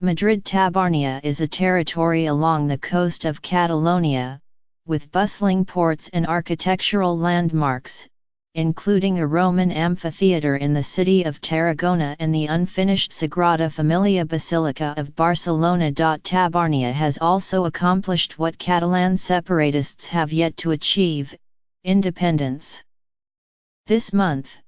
Madrid-Tabarnia is a territory along the coast of Catalonia, with bustling ports and architectural landmarks, including a Roman amphitheatre in the city of Tarragona and the unfinished Sagrada Familia Basilica of Barcelona. Tabarnia has also accomplished what Catalan separatists have yet to achieve: independence. This month,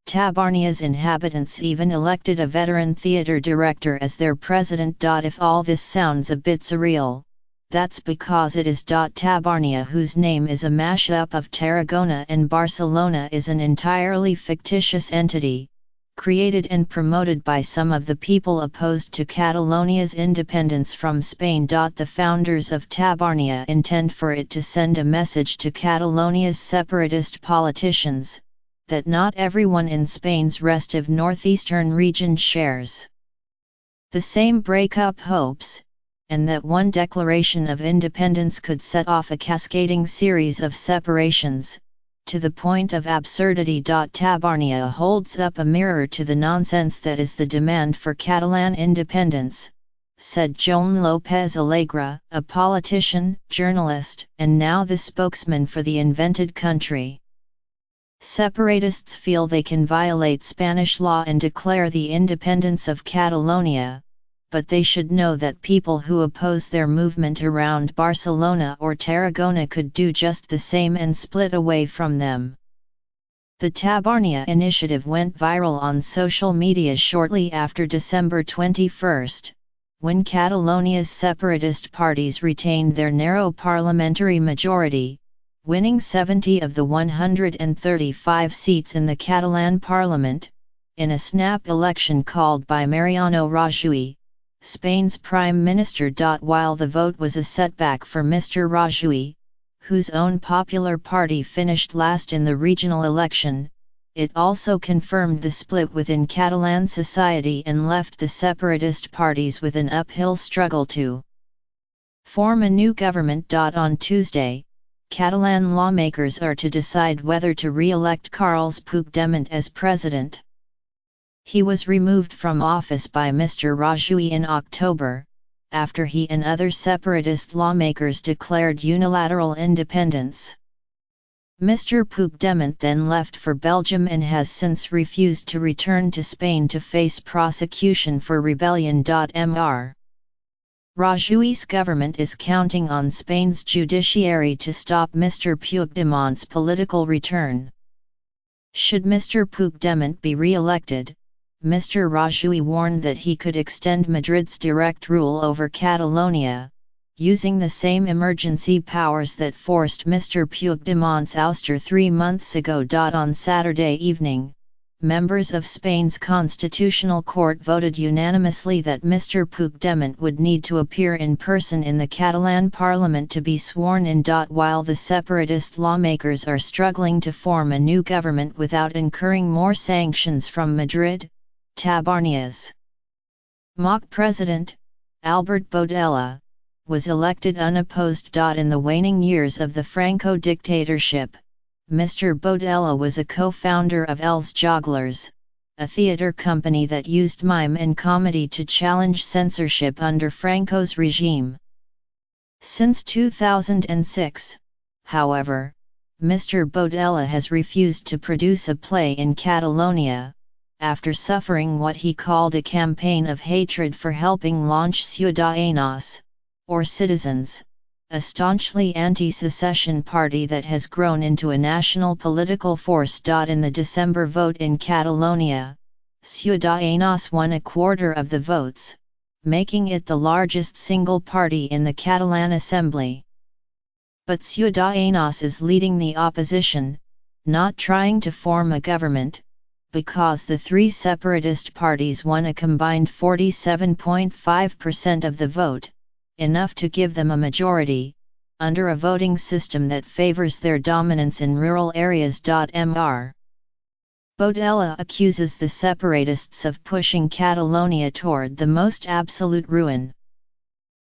Tabarnia's inhabitants even elected a veteran theatre director as their president. If all this sounds a bit surreal, that's because it is. Tabarnia, whose name is a mashup of Tarragona and Barcelona, is an entirely fictitious entity, created and promoted by some of the people opposed to Catalonia's independence from Spain. The founders of Tabarnia intend for it to send a message to Catalonia's separatist politicians, that not everyone in Spain's restive northeastern region shares the same breakup hopes, and that one declaration of independence could set off a cascading series of separations, to the point of absurdity. Tabarnia holds up a mirror to the nonsense that is the demand for Catalan independence, said Joan López Alegre, a politician, journalist, and now the spokesman for the invented country. Separatists feel they can violate Spanish law and declare the independence of Catalonia, but they should know that people who oppose their movement around Barcelona or Tarragona could do just the same and split away from them. The Tabarnia initiative went viral on social media shortly after December 21, when Catalonia's separatist parties retained their narrow parliamentary majority, winning 70 of the 135 seats in the Catalan parliament, in a snap election called by Mariano Rajoy, Spain's prime minister. While the vote was a setback for Mr. Rajoy, whose own Popular Party finished last in the regional election, it also confirmed the split within Catalan society and left the separatist parties with an uphill struggle to form a new government. On Tuesday, Catalan lawmakers are to decide whether to re-elect Carles Puigdemont as president. He was removed from office by Mr. Rajoy in October, after he and other separatist lawmakers declared unilateral independence. Mr. Puigdemont then left for Belgium and has since refused to return to Spain to face prosecution for rebellion. Mr. Rajoy's government is counting on Spain's judiciary to stop Mr. Puigdemont's political return. Should Mr. Puigdemont be re-elected, Mr. Rajoy warned that he could extend Madrid's direct rule over Catalonia, using the same emergency powers that forced Mr. Puigdemont's ouster 3 months ago. On Saturday evening, members of Spain's Constitutional Court voted unanimously that Mr. Puigdemont would need to appear in person in the Catalan Parliament to be sworn in. While the separatist lawmakers are struggling to form a new government without incurring more sanctions from Madrid, Tabarnia's mock president, Albert Boadella, was elected unopposed. In the waning years of the Franco dictatorship, Mr. Boadella was a co-founder of Els Jogglers, a theatre company that used mime and comedy to challenge censorship under Franco's regime. Since 2006, however, Mr. Boadella has refused to produce a play in Catalonia, after suffering what he called a campaign of hatred for helping launch Ciudadanos, or Citizens, a staunchly anti-secession party that has grown into a national political force. In the December vote in Catalonia, Ciudadanos won 1/4 of the votes, making it the largest single party in the Catalan Assembly. But Ciudadanos is leading the opposition, not trying to form a government, because the three separatist parties won a combined 47.5% of the vote, enough to give them a majority, under a voting system that favors their dominance in rural areas. Mr. Boadella accuses the separatists of pushing Catalonia toward the most absolute ruin.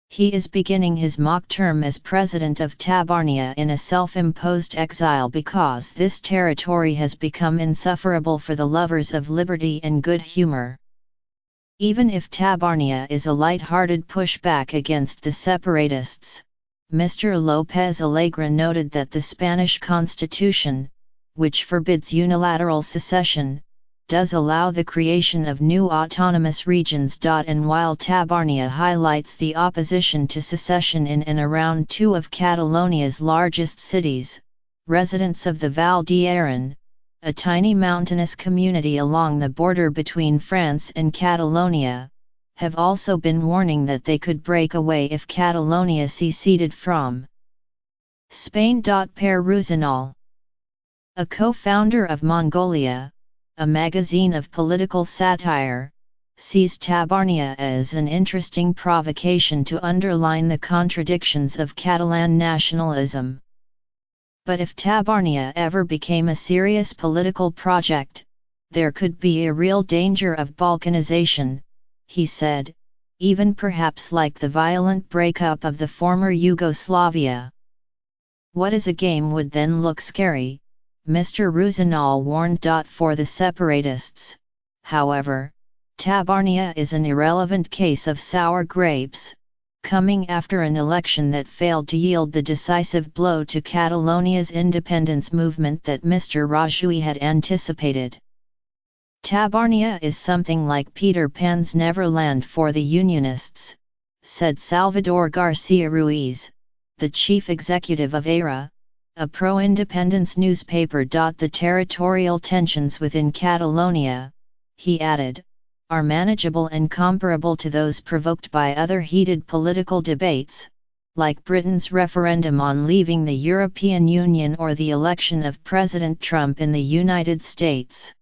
He is beginning his mock term as president of Tabarnia in a self-imposed exile because this territory has become insufferable for the lovers of liberty and good humor. Even if Tabarnia is a light-hearted pushback against the separatists, Mr. López Alegre noted that the Spanish Constitution, which forbids unilateral secession, does allow the creation of new autonomous regions. And while Tabarnia highlights the opposition to secession in and around two of Catalonia's largest cities, residents of the Val d'Aran, a tiny mountainous community along the border between France and Catalonia, have also been warning that they could break away if Catalonia seceded from Spain. Per Ruzinal, a co-founder of Mongolia, a magazine of political satire, sees Tabarnia as an interesting provocation to underline the contradictions of Catalan nationalism. But if Tabarnia ever became a serious political project, there could be a real danger of balkanization, he said, even perhaps like the violent breakup of the former Yugoslavia. What is a game would then look scary, Mr. Ruzinal warned. For the separatists, however, Tabarnia is an irrelevant case of sour grapes, coming after an election that failed to yield the decisive blow to Catalonia's independence movement that Mr. Rajoy had anticipated. Tabarnia is something like Peter Pan's Neverland for the Unionists, said Salvador Garcia Ruiz, the chief executive of ERA, a pro-independence newspaper. The territorial tensions within Catalonia, he added, are manageable and comparable to those provoked by other heated political debates, like Britain's referendum on leaving the European Union or the election of President Trump in the United States.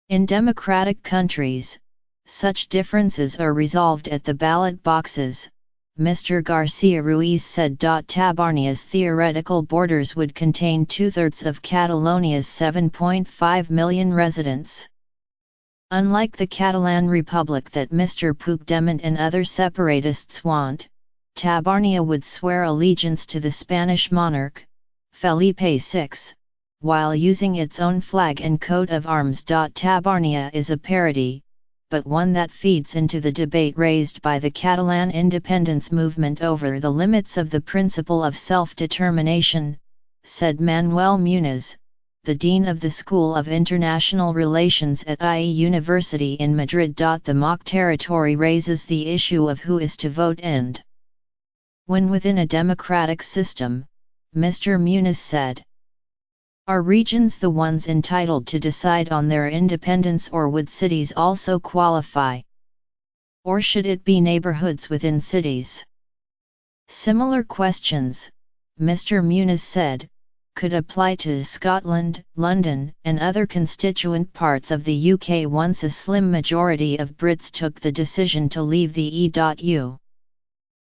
In democratic countries, such differences are resolved at the ballot boxes, Mr. Garcia Ruiz said. Tabarnia's theoretical borders would contain two-thirds of Catalonia's 7.5 million residents. Unlike the Catalan Republic that Mr. Puigdemont and other separatists want, Tabarnia would swear allegiance to the Spanish monarch, Felipe VI, while using its own flag and coat of arms. Tabarnia is a parody, but one that feeds into the debate raised by the Catalan independence movement over the limits of the principle of self-determination, said Manuel Muniz, the Dean of the School of International Relations at IE University in Madrid. The mock territory raises the issue of who is to vote and when within a democratic system, Mr. Muniz said. Are regions the ones entitled to decide on their independence, or would cities also qualify? Or should it be neighborhoods within cities? Similar questions, Mr. Muniz said, could apply to Scotland, London, and other constituent parts of the UK once a slim majority of Brits took the decision to leave the EU.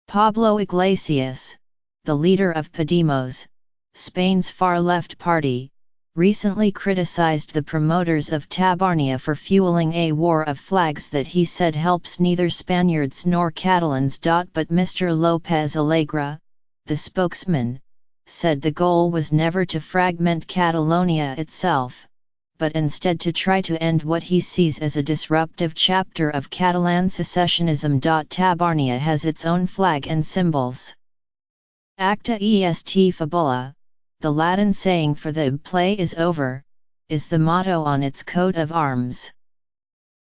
Pablo Iglesias, the leader of Podemos, Spain's far-left party, recently criticized the promoters of Tabarnia for fueling a war of flags that he said helps neither Spaniards nor Catalans. But Mr. López Alegre, the spokesman, said the goal was never to fragment Catalonia itself, but instead to try to end what he sees as a disruptive chapter of Catalan secessionism. Tabarnia has its own flag and symbols. Acta est fabula, the Latin saying for the play is over, is the motto on its coat of arms.